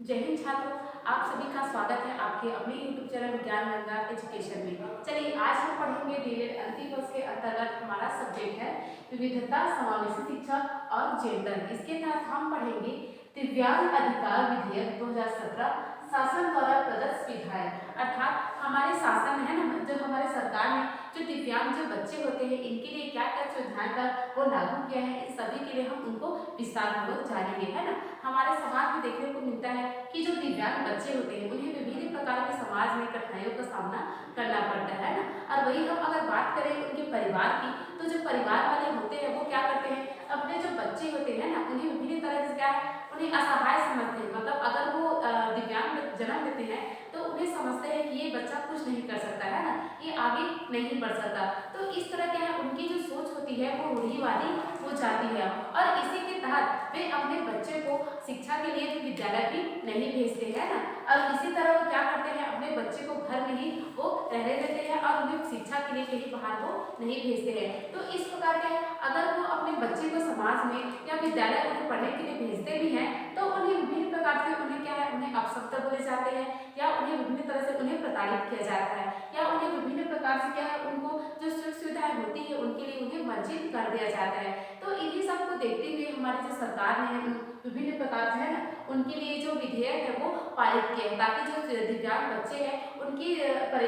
जय हिंद छात्रों। आप सभी का स्वागत है आपके अपने YouTube चैनल ज्ञान गंगा एजुकेशन में। चलिए आज हम पढ़ेंगे डीएलएड अंतिम वर्ष के अंतर्गत हमारा सब्जेक्ट है विविधता समावेशी शिक्षा और जेंडर। इसके तहत हम पढ़ेंगे दिव्यांग अधिकार विधेयक 2017 शासन द्वारा प्रदत्त सुविधाएं, अर्थात हमारे शासन है ना, जो हमारे सरकार ने जो दिव्यांग जो बच्चे होते हैं इनके लिए क्या क्या सुविधाएं का वो लागू किया है, इन सभी के लिए हम उनको विस्तार पूर्वक जानेंगे, है ना। हमारे समाज में देखने को मिलता है कि जो दिव्यांग बच्चे होते हैं उन्हें विभिन्न प्रकार के समाज में कठिनाइयों का सामना करना पड़ता है ना। और वही हम अगर बात करें उनके परिवार की, तो जो परिवार वाले होते हैं वो क्या करते हैं, अपने जो बच्चे होते हैं ना उन्हें विभिन्न तरह से क्या है, उन्हें असहाय समझते हैं। मतलब अगर वो दिव्यांग जन्म देते हैं तो उन्हें समझते हैं कि ये बच्चा कुछ नहीं कर सकता है ना, ये आगे नहीं बढ़ सकता। तो इस तरह क्या है, उनकी जो सोच होती है वो रूढ़िवादी हो जाती है और इसी के तहत वे अपने बच्चे को शिक्षा के लिए विद्यालय भी नहीं भेजते हैं ना। और इसी तरह वो क्या करते हैं, अपने बच्चे को घर में ही वो रहने देते हैं और उन्हें शिक्षा के लिए कहीं बाहर वो नहीं भेजते हैं। तो इस प्रकार क्या है, अगर वो अपने बच्चे को समाज में या विद्यालय उन्हें पढ़ने के लिए भेजते भी हैं तो उन्हें विभिन्न प्रकार से उन्हें क्या है, उन्हें अपशब्द बोले जाते हैं या उन्हें विभिन्न तरह से उन्हें प्रताड़ित किया जाता है या उन्हें विभिन्न प्रकार से क्या है, उनको जो सुख सुविधाएं होती है उनके लिए उन्हें वंचित कर दिया जाता है। तो इन्हीं सबको देखते हुए हमारी जो सरकार ने विभिन्न प्रकार से है ना उनके लिए जो विधेयक है वो पारित किया है, ताकि जो दिव्यांग बच्चे हैं उनकी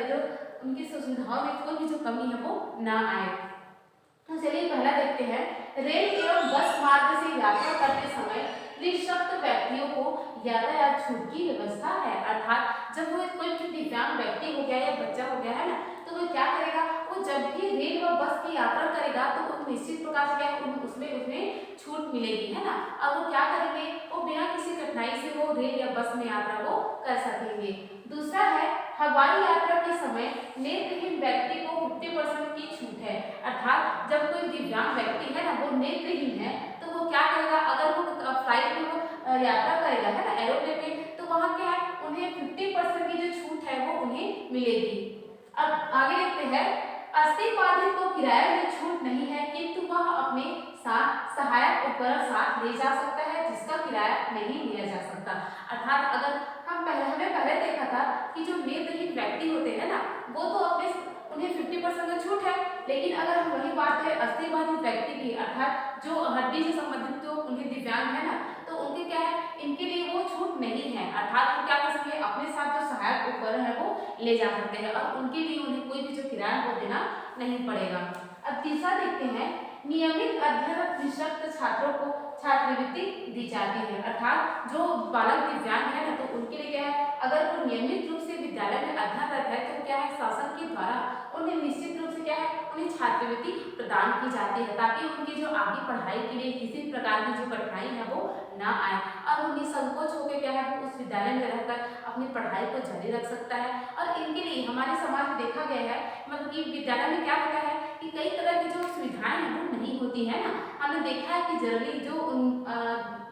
जो उनकी सुविधाओं में कोई भी जो कमी है वो ना आए। तो चलिए पहला देखते हैं, रेल एवं बस मार्ग से यात्रा करते समय निःशक्त व्यक्तियों को यातायात छूट की व्यवस्था है। अर्थात जब वो कोई भी दिव्यांग व्यक्ति हो गया या बच्चा हो गया है ना, तो वो क्या करेगा, वो जब भी रेल व बस की यात्रा करेगा तो वो निश्चित प्रकार से क्या उसमें छूट मिलेगी, है ना। अब वो क्या करेंगे, वो बिना किसी कठिनाई से वो रेल या बस में यात्रा वो कर सकेंगे। दूसरा है, हवाई यात्रा के समय नेत्रहीन व्यक्ति को 50% की छूट है। अर्थात जब कोई दिव्यांग व्यक्ति है ना वो नेत्रहीन है तो वो क्या करेगा, अगर वो फ्लाइट में वो यात्रा करेगा है ना, एरोप्लेन में, तो वहाँ क्या है, उन्हें 50% की जो छूट है वो उन्हें मिलेगी। अब आगे देखते हैं, अस्थि बाधित को किराए में छूट नहीं है किंतु वह अपने साथ सहायक उपकरण साथ ले जा सकता है जिसका किराया नहीं लिया जा सकता। अर्थात अगर हमने पहले देखा था कि जो नेत्रहीन व्यक्ति होते हैं ना वो तो अपने उन्हें 50% का छूट है, लेकिन अगर हम वही बात करें अस्थि बाधित व्यक्ति की, अर्थात जो हड्डी से संबंधित जो उन्हें दिव्यांग है ना, तो उनके क्या है, इनके लिए वो छूट नहीं है। अर्थात वो क्या कर सकते हैं, अपने साथ जो सहायक उपकरण है वो ले जा सकते हैं और उनके लिए उन्हें कोई भी जो किराया वो देना नहीं पड़ेगा। अब तीसरा देखते हैं, नियमित अध्ययनरत निःशक्त छात्रों को छात्रवृत्ति दी जाती है। अर्थात जो बालक दिव्यांग है ना तो उनके लिए क्या है, अगर वो नियमित रूप से विद्यालय में अध्ययनरत है तो क्या है, शासन के द्वारा उन्हें निश्चित रूप से क्या है, उन्हें छात्रवृत्ति प्रदान की जाती है ताकि उनकी जो आगे पढ़ाई के लिए किसी प्रकार की जो कठिनाई है वो ना आए और वो निसंकोच होकर क्या है, वो उस विद्यालय में रहकर अपनी पढ़ाई को जारी रख सकता है। और इनके लिए हमारे समाज में देखा गया है, मतलब कि विद्यालय में क्या होता है कि कई तरह की जो सुविधाएं हैं वो नहीं होती है ना। हमने देखा है कि जनरली जो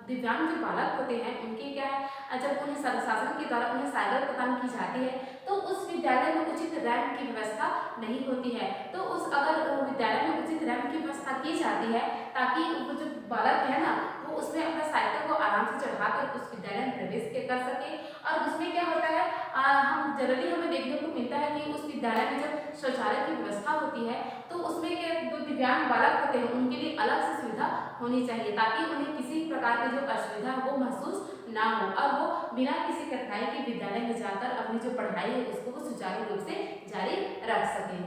दिव्यांग जो बालक होते हैं उनके क्या है, जब उन्हें शासन के द्वारा उन्हें साइकिल प्रदान की जाती है तो उस विद्यालय में उचित रैंप की व्यवस्था नहीं होती है। तो उस अगर विद्यालय में उचित रैंप की व्यवस्था की जाती है ताकि वो जो बालक है ना वो उसमें अपना साइकिल को आराम से चढ़ाकर उस विद्यालय में प्रवेश कर सके। और उसमें क्या होता है, हम जनरली हमें देखने को मिलता है कि उस विद्यालय में जब शौचालय की व्यवस्था होती है तो उसमें के जो दिव्यांग बालक होते हैं उनके लिए अलग से सुविधा होनी चाहिए ताकि उन्हें किसी प्रकार की जो असुविधा है वो महसूस ना हो और वो बिना किसी कठिनाई के विद्यालय में जाकर अपनी जो पढ़ाई है उसको वो सुचारू रूप से जारी रख सके।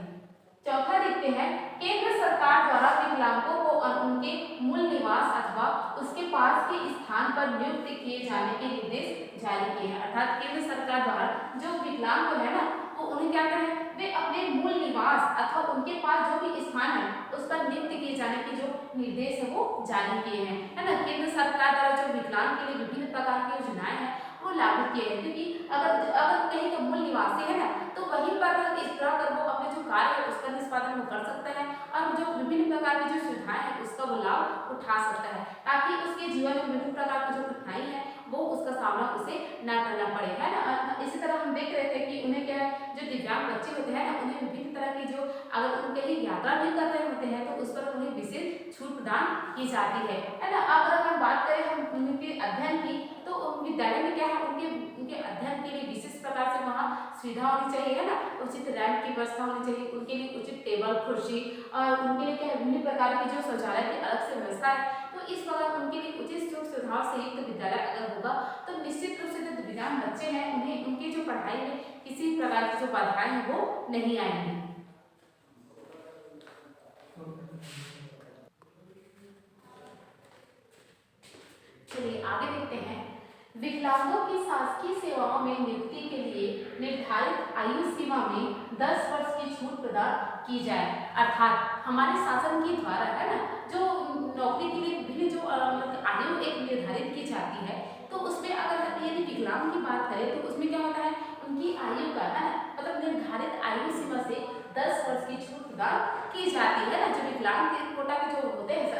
चौथा देखते हैं, केंद्र सरकार द्वारा विकलांगों को उनके मूल निवास अथवा उसके पास के स्थान पर नियुक्त किए जाने के निर्देश जारी किए हैं। अर्थात केंद्र सरकार द्वारा जो विकलांग है ना वो उन्हें क्या करें, वे अपने मूल निवास अथवा उनके पास जो भी स्थान है उस पर नियुक्त किए जाने के जो निर्देश है वो जारी किए हैं, है ना। केंद्र सरकार द्वारा जो विकलांग के लिए विभिन्न प्रकार की योजनाएं हैं वो लागू किए हैं, क्योंकि अगर अगर कहीं का मूल निवासी है ना तो वहीं पर इस तरह कर वो अपने जो कार्य है उसका निष्पादन वो कर सकता है और जो विभिन्न प्रकार की जो सुविधाएं हैं उसका वो लाभ उठा सकता है ताकि उसके जीवन में विभिन्न प्रकार की जो कठिनाई है वो उसका सामना उसे ना करना पड़े, है ना। इसी तरह हम देख रहे थे कि उन्हें क्या है, जो दिव्यांग बच्चे होते हैं ना उन्हें विभिन्न तरह की जो अगर उनके ही यात्रा भी कर रहे होते हैं तो उस पर उन्हें विशेष छूट प्रदान की जाती है ना। अगर हम बात करें हम उनके अध्ययन की तो विद्यालय में क्या है, उनके सुविधा होनी चाहिए, है ना, उचित रैंप की व्यवस्था होनी चाहिए, उनके लिए उचित टेबल कुर्सी और उनके लिए क्या है विभिन्न प्रकार की जो शौचालय की अलग से व्यवस्था है। तो इस प्रकार उनके लिए उचित सुख सुविधाओं से युक्त विद्यालय अगर होगा तो निश्चित रूप से जो दिव्यांग बच्चे हैं उन्हें उनकी जो पढ़ाई में किसी प्रकार की जो बाधाएं हैं वो नहीं आएंगी। चलिए आगे देखते हैं। विकलांगों की शासकीय सेवाओं में नियुक्ति के लिए निर्धारित आयु सीमा में 10 वर्ष की छूट प्रदान की जाए। अर्थात हमारे शासन के द्वारा, है ना, जो नौकरी के लिए विभिन्न जो आयु एक निर्धारित की जाती है, तो उसमें अगर यदि विकलांग की बात करें तो उसमें क्या होता है, उनकी आयु का, है ना, मतलब निर्धारित आयु सीमा से 10 वर्ष की छूट प्रदान की जाती है ना। जो विकलांग के कोटा के जो होते हैं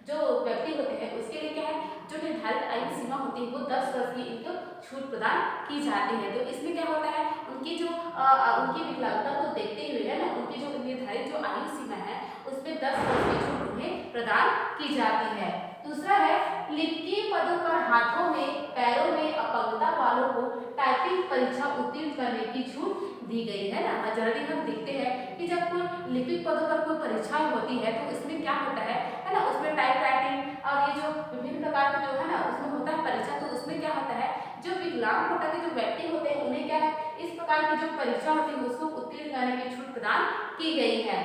जो व्यक्ति होते हैं उसके लिए क्या है, जो निर्धारित आयु सीमा होती है वो 10 वर्ष की इनको छूट प्रदान की जाती है। तो इसमें क्या होता है, उनकी जो उनकी विकलांगता को देखते हुए, है ना, उनकी जो निर्धारित जो आयु सीमा है उसमें 10 वर्ष की छूट उन्हें प्रदान की जाती है। दूसरा है लिखित पदों पर हाथों में पैरों में अपंगता वालों को टाइपिंग परीक्षा उत्तीर्ण करने की छूट दी गई है ना। जनरली हम देखते हैं कि जब कोई लिखित पदों पर कोई परीक्षा होती है तो इसमें क्या होता है ना, उसमें टाइप राइटिंग और ये जो विभिन्न प्रकार के जो है ना उसमें होता है परीक्षा। तो उसमें क्या होता है, जो विकलांग कोटा के जो व्यक्ति होते हैं उन्हें क्या है, इस प्रकार की जो परीक्षा होती है उसको उत्तीर्ण करने की छूट प्रदान की गई है।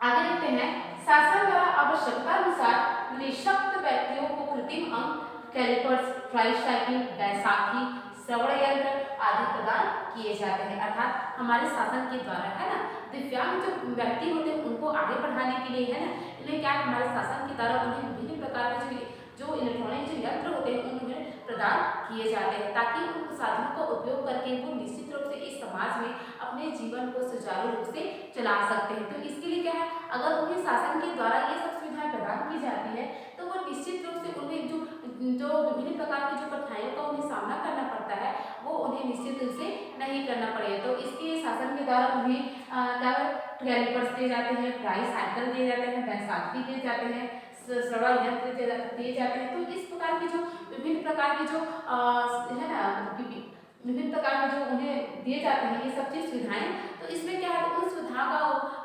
आगे देखते हैं, शासन द्वारा आवश्यकता अनुसार निःशक्त व्यक्तियों को कृत्रिम अंग, कैलिपर्स, ट्राइसाइकिल, बैसाखी, श्रवण यंत्र आदि प्रदान किए जाते हैं। अर्थात हमारे शासन के द्वारा, है ना, दिव्यांग जो व्यक्ति होते हैं उनको आगे बढ़ाने के लिए, है ना, इन्हें क्या हमारे शासन के द्वारा उन्हें विभिन्न प्रकार के जो इलेक्ट्रॉनिक जो यंत्र होते हैं उन्हें प्रदान किए जाते हैं ताकि उन साधनों का उपयोग करके वो निश्चित रूप से इस समाज में अपने जीवन को सुचारू रूप से चला सकते हैं। तो इसके लिए क्या है, अगर उन्हें शासन के द्वारा ये सब सुविधाएं प्रदान की जाती है तो वो निश्चित रूप से उन्हें जो विभिन्न प्रकार की जो कठिनाइयों का उन्हें सामना करना पड़ता है वो उन्हें निश्चित रूप से नहीं करना पड़ेगा। तो इसके शासन के द्वारा उन्हें क्या कैलिपर्स दिए जाते हैं, ट्राइसाइकिल दिए जाते हैं, बैसाखी दिए जाते हैं, श्रवण यंत्र दिए जाते हैं। तो इस प्रकार की जो विभिन्न प्रकार की जो है ना विभिन्न प्रकार के जो उन्हें दिए जाते हैं ये सब चीज सुविधाएं, तो इसमें क्या है, उन सुविधाओं का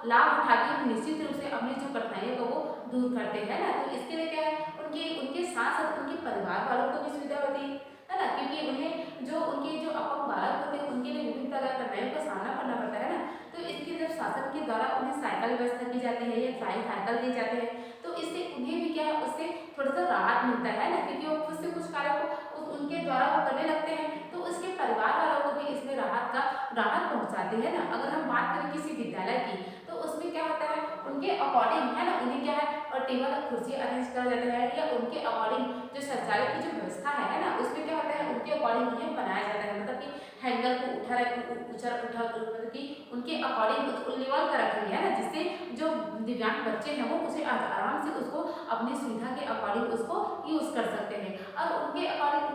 लाभ उठा के निश्चित रूप से अपनी जो कठिनाइयों को वो दूर करते हैं ना। तो इसके लिए क्या है, उनके साथ साथ उनके परिवार वालों को भी सुविधा होती है ना, क्योंकि उन्हें जो उनके जो अपंग बालक होते हैं उनके लिए विभिन्न प्रकार कठिनाइयों का सामना करना पड़ता है ना। तो इसके जब शासन के द्वारा उन्हें साइकिल व्यवस्था की जाती है या ट्राइसाइकिल दिए जाते हैं तो इससे उन्हें भी क्या है, उससे थोड़ा सा राहत मिलता है ना, क्योंकि वो खुद से कुछ कार्य को उनके द्वारा वो करने लगते हैं तो उसके परिवार वालों को भी इसमें राहत पहुंचाते हैं ना। अगर हम बात करें किसी विद्यालय की तो उसमें क्या होता है, उनके अकॉर्डिंग, है ना, उन्हें क्या है और टेबल कुर्सी अरेंज करा जाता है या उनके अकॉर्डिंग जो शौचालय की जो व्यवस्था है ना, उसमें क्या होता है उनके अकॉर्डिंग उन्हें बनाया जाता है। मतलब कि हैंगर को मतलब कि उनके अकॉर्डिंग लेवल का रखेंगे, है ना, जिससे जो दिव्यांग बच्चे हैं वो उसे आराम से उसको अपनी सुविधा के अकॉर्डिंग उसको यूज कर सकते हैं और उनके अकॉर्डिंग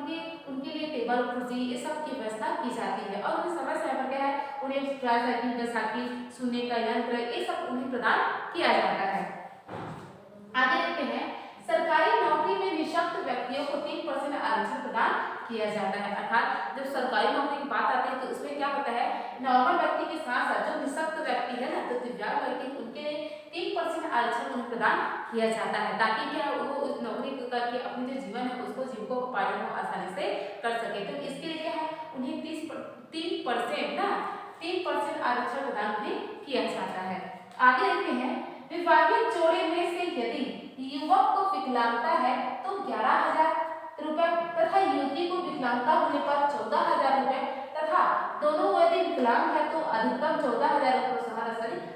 उनके लिए टेबल कुर्सी ये सब की व्यवस्था की जाती है और उन्हें समय समय पर क्या है उन्हें ट्राइसाइकिल, बैसाखी, सुनने का यंत्र ये सब उन्हें प्रदान किया जाता है। आगे देखते हैं, सरकारी नौकरी में निःशक्त व्यक्तियों को 3% आरक्षण प्रदान किया जाता है। अर्थात जब सरकारी नौकरी की बात आती है तो उसमें क्या होता है, नॉर्मल व्यक्ति के साथ साथ जो निःशक्त व्यक्ति है ना, तो दिव्यांग व्यक्ति उनके लिए 3% आरक्षण उन्हें प्रदान किया जाता है ताकि क्या वो उस नौकरी करके अपनी जो जीवन है उसको जीविकोपार्जन को आसानी से कर सके। तो इसके लिए क्या है उन्हें 3% आरक्षण प्रदान उन्हें किया जाता है। आगे देखते हैं, विवाहित जोड़े में से यदि युवक को विकलांगता है तो 11,000 रुपए तथा युवती को विकलांगता होने पर 14,000 रुपए तथा दोनों यदि विकलांग है तो अधिकतम 14,000 रुपए सहारा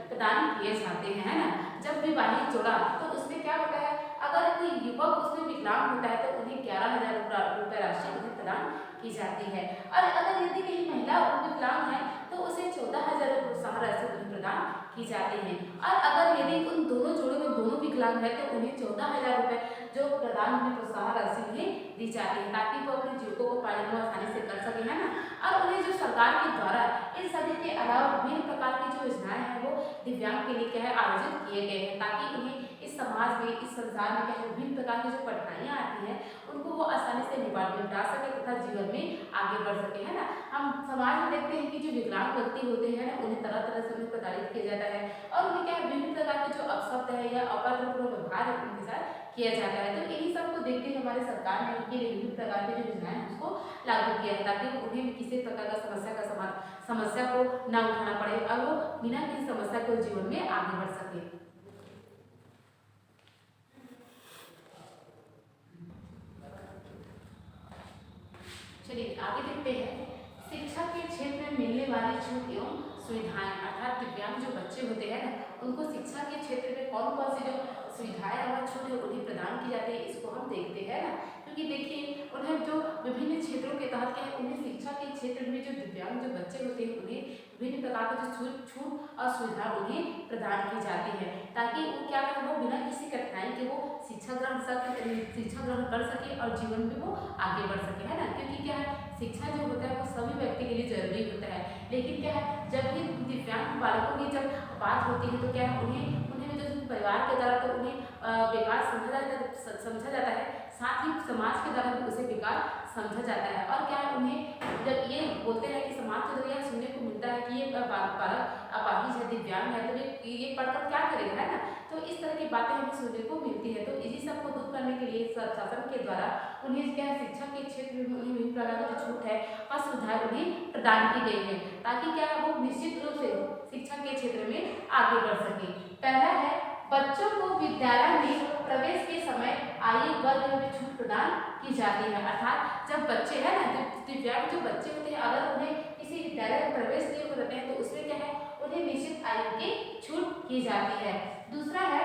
प्रदान किए जाते हैं, है ना। जब विवाहित जोड़ा तो उसमें क्या होता है, अगर कोई युवक उसमें विकलांग होता है तो उन्हें 11,000 रुपए राशि उन्हें प्रदान की जाती है और अगर यदि कहीं महिला विकलांग है तो उसे 14,000 रुपए सहारा राशि प्रदान की जाती है और अगर यदि उन दोनों जोड़े में दोनों विकलांग है तो उन्हें 14,000 रुपए जो प्रदान उन्हें प्रोत्साहन राशि उन्हें दी जाती है ताकि वो अपने जीविकों को पालन आसानी से कर सके, है ना। और उन्हें जो सरकार के द्वारा इन सभी के अलावा विभिन्न प्रकार की जो योजनाएं हैं वो दिव्यांग के लिए क्या है आयोजित किए गए हैं ताकि उन्हें इस समाज में इस संसार में क्या है विभिन्न प्रकार की जो कठिनाइयाँ आती हैं उनको वो उनको आसानी से निपटा सके तथा जीवन में आगे बढ़ सके, है ना। हम समाज में देखते हैं कि जो विकलांग व्यक्ति होते हैं ना, उन्हें तरह तरह से उन्हें प्रताड़ित किया जाता है और उन्हें क्या है, विभिन्न प्रकार के जो अपशब्द है या अभद्र व्यवहार है उनके साथ किया जाता है। तो इन्हीं सब को देखते हुए हमारी सरकार ने उनके लिए विभिन्न प्रकार के जो योजनाएं हैं उसको लागू किया है, ताकि उन्हें भी किसी प्रकार का समस्या को ना उठाना पड़े और वो बिना किसी समस्या के जीवन में आगे बढ़ सके। चलिए आगे देखते हैं, शिक्षा के क्षेत्र में मिलने वाली छूट एवं सुविधाएं, अर्थात दिव्यांग जो बच्चे होते हैं ना, उनको शिक्षा के क्षेत्र में कौन कौन सी जो सुविधाएं और छूट है उन्हें प्रदान की जाती है, इसको हम देखते हैं ना। क्योंकि देखिए उन्हें जो विभिन्न क्षेत्रों के तहत क्या है, उन्हें शिक्षा के क्षेत्र में जो दिव्यांग जो बच्चे होते हैं उन्हें विभिन्न प्रकार के जो छूट और सुविधा उन्हें प्रदान की जाती है, ताकि वो क्या करें, वो बिना किसी कठिनाई के वो शिक्षा ग्रहण कर सके और जीवन में वो आगे बढ़ सके, है ना। क्योंकि क्या है, शिक्षा जो होता है वो सभी व्यक्ति के लिए जरूरी होता है, लेकिन क्या है, जब भी दिव्यांग बालकों की जब बात होती है तो क्या है, उन्हें जो परिवार के द्वारा तो उन्हें बेकार समझा जाता है, साथ ही समाज के द्वारा भी उसे बेकार समझा जाता है। और क्या है, उन्हें जब ये बोलते हैं कि समाज के द्वारा सुनने को मिलता है कि ये बालक अपाहिज है, दिव्यांग है, तो ये पढ़कर क्या करेगा, है ना। तो इस तरह की बातें हमें सुनने को मिलती है। तो इसी सब को दूर करने के लिए शासन के द्वारा उन्हें क्या है, शिक्षा के क्षेत्र में उन्हें विभिन्न प्रकार की जो छूट है और सुविधाएं उन्हें प्रदान की गई है, ताकि क्या है, वो निश्चित रूप से शिक्षा के क्षेत्र में आगे बढ़ सके। पहला है, बच्चों को विद्यालय में प्रवेश के समय आयु वर्ग में छूट प्रदान की जाती है, अर्थात जब बच्चे हैं ना, दिव्यांग जो बच्चे होते हैं, अगर उन्हें किसी विद्यालय में प्रवेश लिए हो जाते हैं तो उसमें क्या है, उन्हें निश्चित आयु की छूट की जाती है। दूसरा है,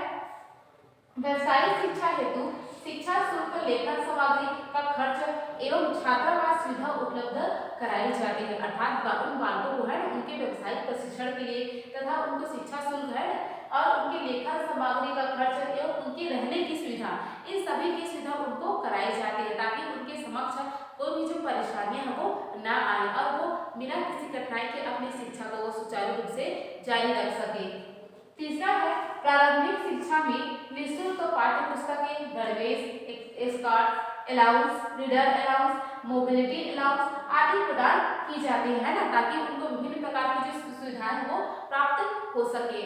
व्यवसायिक शिक्षा हेतु शिक्षा शुल्क, लेखन सामग्री का खर्च एवं छात्रावास सुविधा उपलब्ध कराई जाती है, अर्थात उन बालकों को है ना, उनके व्यवसायिक प्रशिक्षण के लिए तथा उनको शिक्षा शुल्क है और उनके लेखन सामग्री का खर्च एवं उनके रहने की सुविधा, इन सभी की सुविधा उनको कराई जाती है, ताकि उनके समक्ष कोई भी जो परेशानियां हैं वो ना आए और वो बिना किसी कठिनाई के अपनी शिक्षा को वो सुचारू रूप से जारी रख सके। तीसरा है, प्रारंभिक शिक्षा में निःशुल्क पाठ्य पुस्तकें, दस्तावेज, escort allowance, reader allowance, mobility allowance आदि प्रदान की जाती है ना, ताकि उनको विभिन्न प्रकार की जो सुविधाएं वो प्राप्त हो सके।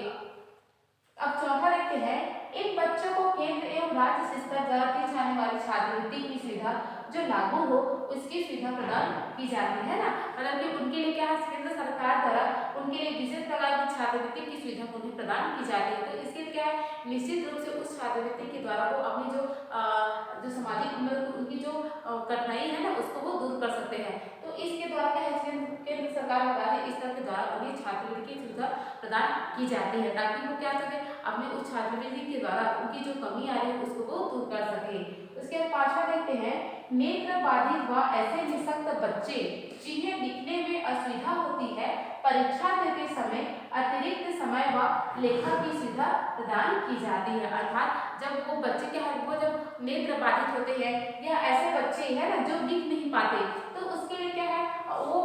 अब चौथा देखते हैं, इन बच्चों को केंद्र एवं राज्य स्तर द्वारा दी जाने वाली छात्रवृत्ति की सुविधा जो लागू हो उसकी सुविधा प्रदान की जाती है ना, मतलब कि उनके लिए क्या है, केंद्र सरकार द्वारा उनके लिए विशेष प्रकार की छात्रवृत्ति की सुविधा उन्हें प्रदान की जाती है। तो इसके क्या है, निश्चित रूप से उस छात्रवृत्ति के द्वारा वो अपनी जो सामाजिक उनकी जो कठिनाई है ना उसको वो दूर कर सकते हैं। तो इसके द्वारा क्या है, केंद्र सरकार और राज्य स्तर के द्वारा उन्हें छात्रवृत्ति की सुविधा प्रदान की जाती है, ताकि वो क्या सके, अपने उस छात्रवृत्ति के द्वारा उनकी जो कमी आ रही है उसको वो दूर कर सके। उसके बाद पांचवा देखते हैं, नेत्र बाधित व ऐसे निःशक्त बच्चे जिन्हें लिखने में असुविधा होती है, परीक्षा देते समय अतिरिक्त समय व लेखा की सुविधा प्रदान की जाती है, अर्थात जब वो बच्चे क्या है, वो जब नेत्र बाधित होते हैं या ऐसे बच्चे हैं ना जो लिख नहीं पाते, तो उसके लिए क्या है, वो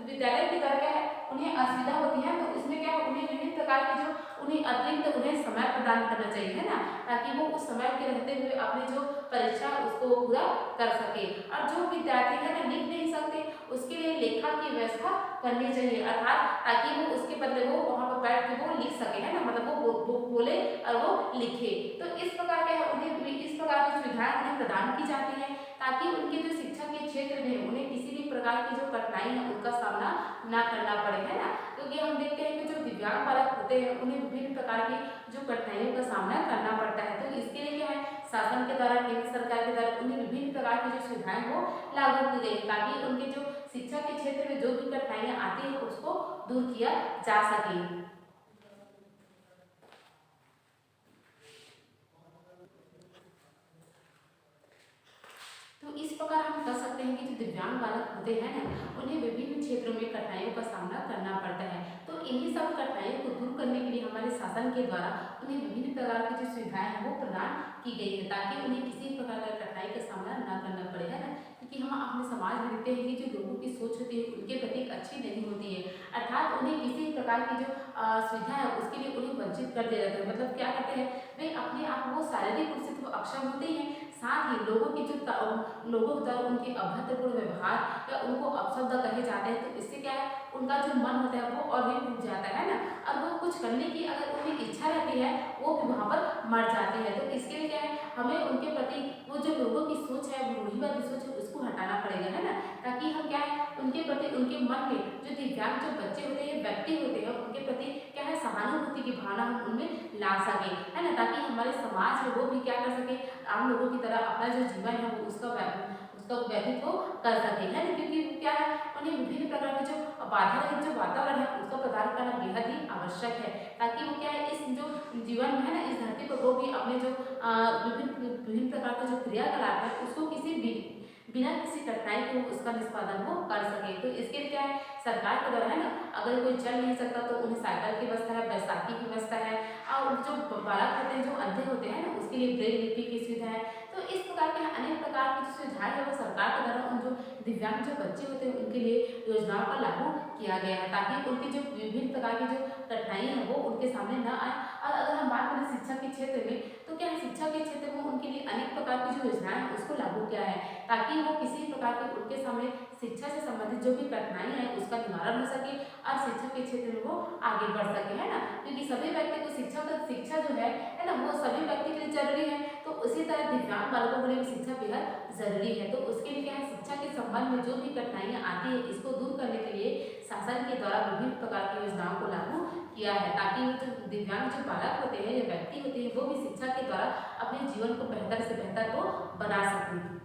विद्यालय की तरह क्या है, उन्हें असुविधा होती है, तो इसमें क्या है, उन्हें विभिन्न प्रकार की जो उन्हें अतिरिक्त उन्हें समय प्रदान करना चाहिए, है ना, ताकि वो उस समय के रहते हुए अपनी जो परीक्षा उसको पूरा कर सके। और जो विद्यार्थी है ना लिख नहीं सकते, उसके लिए लेखा की व्यवस्था करनी चाहिए, अर्थात ताकि वो उसके बदले वो वहाँ पर बैठ के वो लिख सके, है ना, मतलब वो बोले और वो लिखे। तो इस प्रकार के उन्हें इस प्रकार की सुविधाएं उन्हें प्रदान की जाती है, ताकि उनके जो शिक्षा के क्षेत्र में उन्हें किसी भी प्रकार की जो कठिनाई है उनका सामना ना करना पड़े, है ना। क्योंकि हम देखते हैं कि जो दिव्यांग बालक होते हैं उन्हें विभिन्न प्रकार की जो कठिनाइयों का सामना करना पड़ता है। तो इसके लिए क्या है, शासन के द्वारा, केंद्र सरकार के द्वारा उन्हें विभिन्न प्रकार की जो सुविधाएं वो लागू की गई, ताकि उनके जो शिक्षा के क्षेत्र में जो भी कठिनाइयां आती है उसको दूर किया जा सके। तो इस प्रकार हम कह सकते हैं कि जो दिव्यांग बालक होते हैं ना उन्हें विभिन्न क्षेत्रों में कठिनाइयों का सामना करना पड़ता है। तो इन्हीं सब कठिनाइयों को दूर करने के लिए हमारे शासन के द्वारा उन्हें विभिन्न प्रकार की जो सुविधाएं हैं वो प्रदान की गई है, ताकि उन्हें किसी प्रकार का कठिनाई का सामना न करना पड़े, है ना। क्योंकि हम अपने समाज में देखते हैं कि जो लोगों की सोच होती है उनके प्रति अच्छी नहीं होती है, अर्थात उन्हें किसी प्रकार की जो सुविधा है उसके लिए उन्हें वंचित कर दिया जाता है। मतलब क्या करते हैं, वे अपने आप वो शारीरिक रूप से तो अक्षम होते ही हैं, साथ ही लोगों के द्वारा उनके अभद्रपूर्ण व्यवहार या उनको अपशब्द कहे जाते हैं, तो इससे क्या है, उनका जो मन होता है वो और भी टूट जाता है ना, और वो कुछ करने की अगर उनकी इच्छा रहती है वो भी वहाँ पर मर जाते हैं। तो इसके लिए क्या है, हमें उनके प्रति वो जो लोगों की सोच है, वो रूढ़िवादी सोच है, उसको हटाना पड़ेगा, है ना, ताकि हम क्या है, उनके प्रति उनके मन में जो दिव्यांग जो बच्चे होते हैं, व्यक्ति होते हैं, उनके प्रति क्या है, सहानुभूति की भावना हम उनमें ला सके, है ना, ताकि हमारे समाज में वो भी क्या कर सके, आम लोगों की तरह अपना जो जीवन है वो उसका व्यतीत वो कर सके, है ना, क्योंकि क्या है, उन्हें विभिन्न प्रकार के जो बाधा रहित जो वातावरण है उसका प्रदान करना बेहद ही आवश्यक है, ताकि वो क्या है, इस जो जीवन में है ना, इस धरती पर वो भी अपने जो विभिन्न विभिन्न प्रकार के जो क्रियाकलाप है उसको बिना किसी कठिनाई के वो उसका निष्पादन वो कर सके। तो इसके लिए क्या है, सरकार के द्वारा, है ना, अगर कोई चल नहीं सकता तो उन्हें साइकिल की व्यवस्था है, बैसाखी की व्यवस्था है, और जो बालक होते हैं, जो अंधे होते हैं ना, उसके लिए ब्रेल लिपि की सुविधा है। तो इस प्रकार के अनेक प्रकार की जो सुविधाएं है वो सरकार के द्वारा उन जो दिव्यांग जो बच्चे होते हैं उनके लिए योजनाओं का लागू किया गया है, ताकि उनकी जो विभिन्न प्रकार की जो कठिनाई है वो उनके सामने न आए। और अगर हम बात करें शिक्षा के क्षेत्र में, तो क्या है, शिक्षा के क्षेत्र में उनके लिए अनेक प्रकार की जो योजनाएं हैं उसको लागू किया है, ताकि वो किसी प्रकार के उनके सामने शिक्षा से संबंधित जो भी कठिनाई है उसका निवारण हो सके और शिक्षा के क्षेत्र में वो आगे बढ़ सके, है ना, क्योंकि सभी व्यक्ति को शिक्षा जो है ना, वो सभी व्यक्ति के लिए जरूरी है। तो उसी तरह दिव्यांग बालकों के लिए भी शिक्षा बेहद जरूरी है। तो उसके लिए क्या है, शिक्षा के संबंध में जो भी कठिनाइयाँ आती है इसको दूर करने के लिए शासन के द्वारा विभिन्न प्रकार की योजनाओं को लागू किया है, ताकि वो जो दिव्यांग जो बालक होते हैं या व्यक्ति होते हैं वो भी शिक्षा के द्वारा अपने जीवन को बेहतर से बेहतर वो बना सकें।